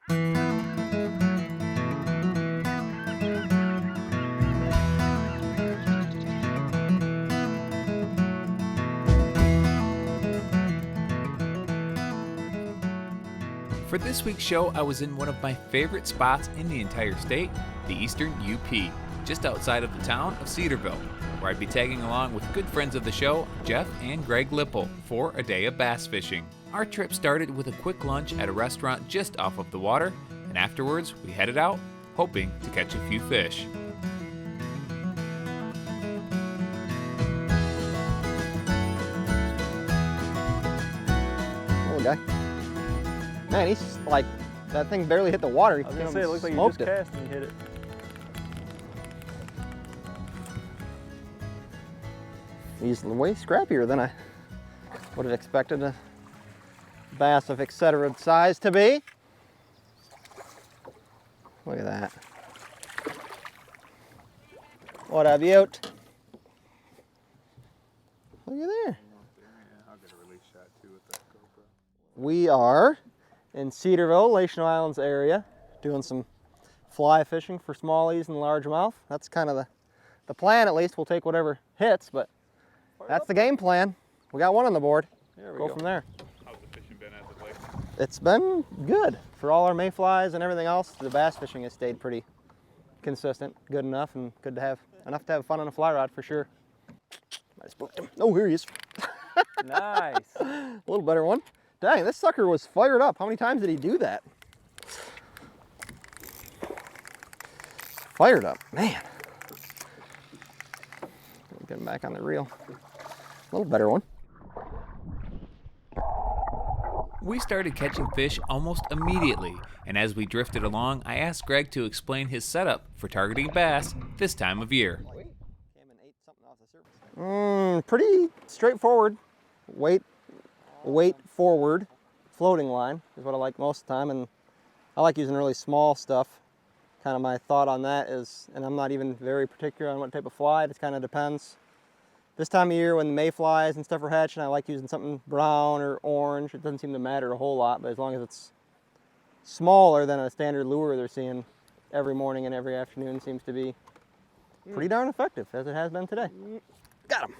For this week's show, I was in one of my favorite spots in the entire state, the Eastern UP, just outside of the town of Cedarville, where I'd be tagging along with good friends of the show, Jeff and Greg Lipple, for a day of bass fishing. Our trip started with a quick lunch at a restaurant just off of the water, and afterwards we headed out, hoping to catch a few fish. Oh, guy. Man, he's like, that thing barely hit the water. I was gonna say, it looks like you just cast and you hit it. He's way scrappier than I would have expected a bass of etc. size to be. Look at that. What a beaut. Look at there. I'll get a release shot too with that GoPro. We are in Cedarville, Les Cheneaux Islands area, doing some fly fishing for smallies and largemouth. That's kind of the plan, at least. We'll take whatever hits, but that's the game plan. We got one on the board. Go from there. How's the fishing been as of late? It's been good. For all our mayflies and everything else, the bass fishing has stayed pretty consistent, good enough, and good to have enough to have fun on a fly rod for sure. I spooked him. Oh, here he is. Nice. A little better one. Dang, this sucker was fired up. How many times did he do that? Fired up, man. Get him back on the reel. A little better one. We started catching fish almost immediately, and as we drifted along, I asked Greg to explain his setup for targeting bass this time of year. Pretty straightforward. Weight forward floating line is what I like most of the time, and I like using really small stuff. Kind of my thought on that is, and I'm not even very particular on what type of fly, it just kind of depends. This time of year when the mayflies and stuff are hatching, I like using something brown or orange. It doesn't seem to matter a whole lot, but as long as it's smaller than a standard lure they're seeing every morning and every afternoon, seems to be pretty darn effective, as it has been today. Got him.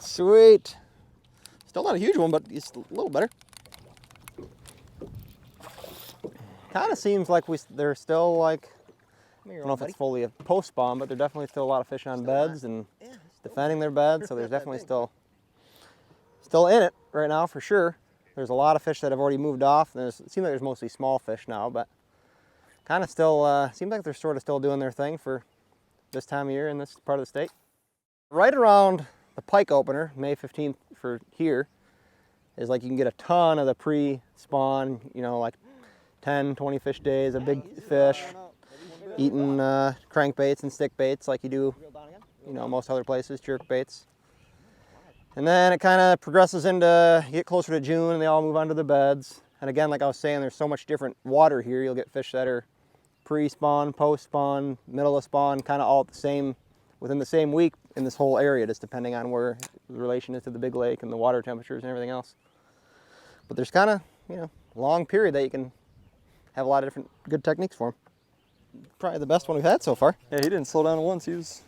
Sweet. Still not a huge one, but it's a little better. Kind of seems like they're still like, I don't know if it's fully a post spawn, but there's definitely still a lot of fish on beds and defending their beds, so there's definitely still in it right now for sure. There's a lot of fish that have already moved off, and it seems like there's mostly small fish now, but kind of still seems like they're sort of still doing their thing for this time of year in this part of the state. Right around the pike opener, May 15th for here, is like you can get a ton of the pre-spawn, you know, like 10, 20 fish days, a big fish, eating crankbaits and stick baits like you do, you know, most other places, jerk baits. And then it kind of progresses into, you get closer to June and they all move onto the beds. And again, like I was saying, there's so much different water here. You'll get fish that are pre-spawn, post-spawn, middle of spawn, kind of all at the same, within the same week in this whole area, just depending on where the relation is to the big lake and the water temperatures and everything else. But there's kind of, you know, long period that you can have a lot of different good techniques for them. Probably the best one we've had so far. Yeah, he didn't slow down once. He was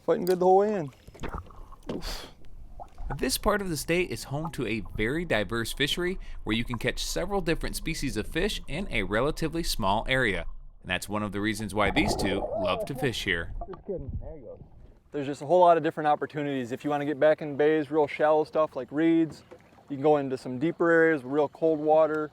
fighting good the whole way in. This part of the state is home to a very diverse fishery where you can catch several different species of fish in a relatively small area. And that's one of the reasons why these two love to fish here. Just kidding. There you go. There's just a whole lot of different opportunities. If you want to get back in bays, real shallow stuff like reeds, you can go into some deeper areas, real cold water.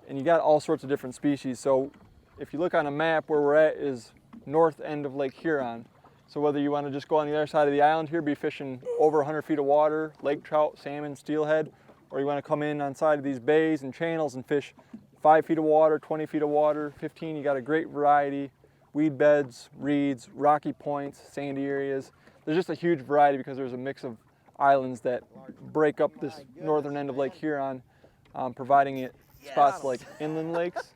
And you got all sorts of different species. So if you look on a map, where we're at is north end of Lake Huron. So whether you want to just go on the other side of the island here, be fishing over 100 feet of water, lake trout, salmon, steelhead, or you want to come in on side of these bays and channels and fish 5 feet of water, 20 feet of water, 15, you got a great variety, weed beds, reeds, rocky points, sandy areas. There's just a huge variety because there's a mix of islands that break up this northern end of Lake Huron, providing it spots like inland lakes,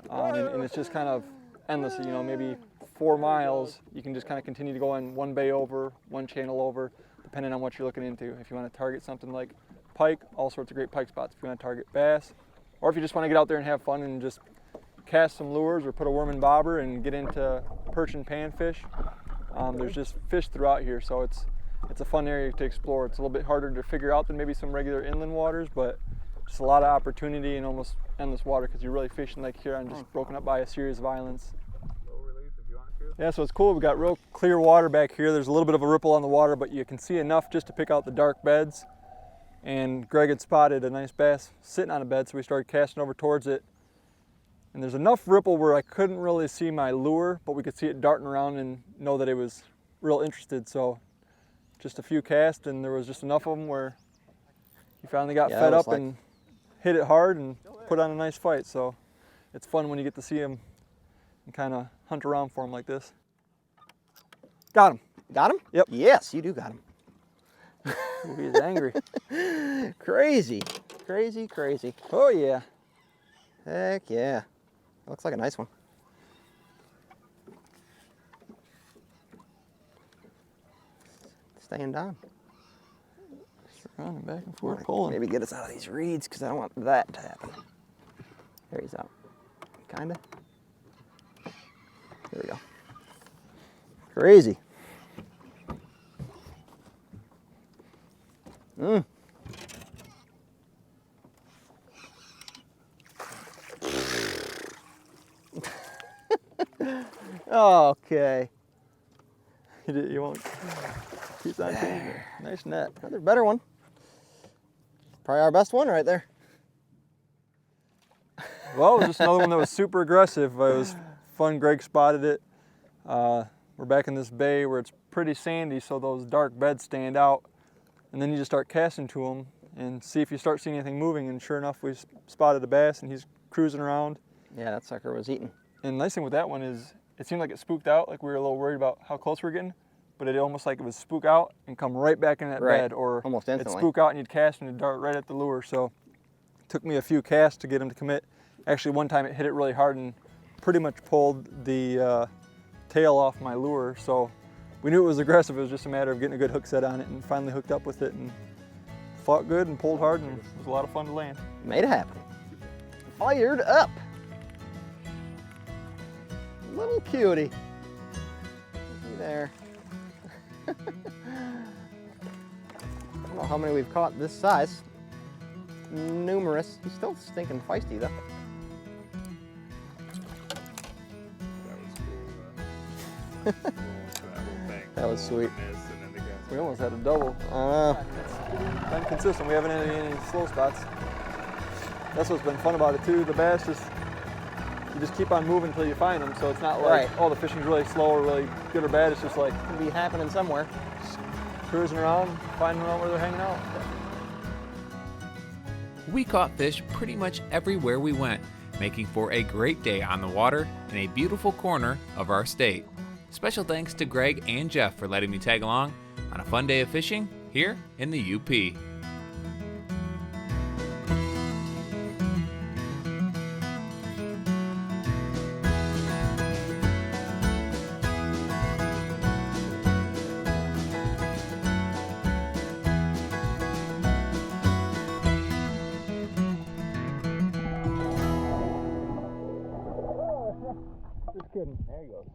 and it's just kind of endless. You know, maybe 4 miles, you can just kind of continue to go in one bay over, one channel over, depending on what you're looking into. If you want to target something like pike, all sorts of great pike spots if you want to target bass. Or if you just want to get out there and have fun and just cast some lures or put a worm and bobber and get into perch and panfish. There's just fish throughout here, so it's a fun area to explore. It's a little bit harder to figure out than maybe some regular inland waters, but just a lot of opportunity and almost endless water because you're really fishing Lake Huron, just broken up by a series of islands. Low relief if you want to. Yeah, so it's cool. We've got real clear water back here. There's a little bit of a ripple on the water, but you can see enough just to pick out the dark beds. And Greg had spotted a nice bass sitting on a bed, so we started casting over towards it. And there's enough ripple where I couldn't really see my lure, but we could see it darting around and know that it was real interested. So just a few casts, and there was just enough of them where he finally got fed up and hit it hard and put on a nice fight. So it's fun when you get to see him and kind of hunt around for him like this. Got him. Got him? Yep. Yes, you do got him. Ooh, he's angry. Crazy, crazy, crazy. Oh yeah. Heck yeah. Looks like a nice one. Staying down. Running back and forth, pulling. Maybe get us out of these reeds because I don't want that to happen. There he's out. Kinda. There we go. Crazy. Okay. You won't. Keep on changing. Nice net. Another better one. Probably our best one right there. Well, it was just another one that was super aggressive. It was fun. Greg spotted it. We're back in this bay where it's pretty sandy, so those dark beds stand out. And then you just start casting to them and see if you start seeing anything moving. And sure enough, we spotted a bass, and he's cruising around. Yeah, that sucker was eating. And the nice thing with that one is it seemed like it spooked out, like we were a little worried about how close we were getting, but it almost like it would spook out and come right back in that bed, or almost instantly. It'd spook out and you'd cast and it'd dart right at the lure. So it took me a few casts to get him to commit. Actually, one time it hit it really hard and pretty much pulled the tail off my lure. So we knew it was aggressive. It was just a matter of getting a good hook set on it, and finally hooked up with it and fought good and pulled hard, and it was a lot of fun to land. Made it happen. Fired up. Little cutie. Looky there. I don't know how many we've caught this size. Numerous. He's still stinking feisty though. That was sweet. We almost had a double. It's inconsistent. We haven't had any slow spots. That's what's been fun about it too. The bass just, you just keep on moving until you find them. So it's not like, oh, the fishing's really slow or really good or bad. It's just like, It'll be happening somewhere. Just cruising around, finding out where they're hanging out. We caught fish pretty much everywhere we went, making for a great day on the water in a beautiful corner of our state. Special thanks to Greg and Jeff for letting me tag along on a fun day of fishing here in the UP. Just kidding. There he goes.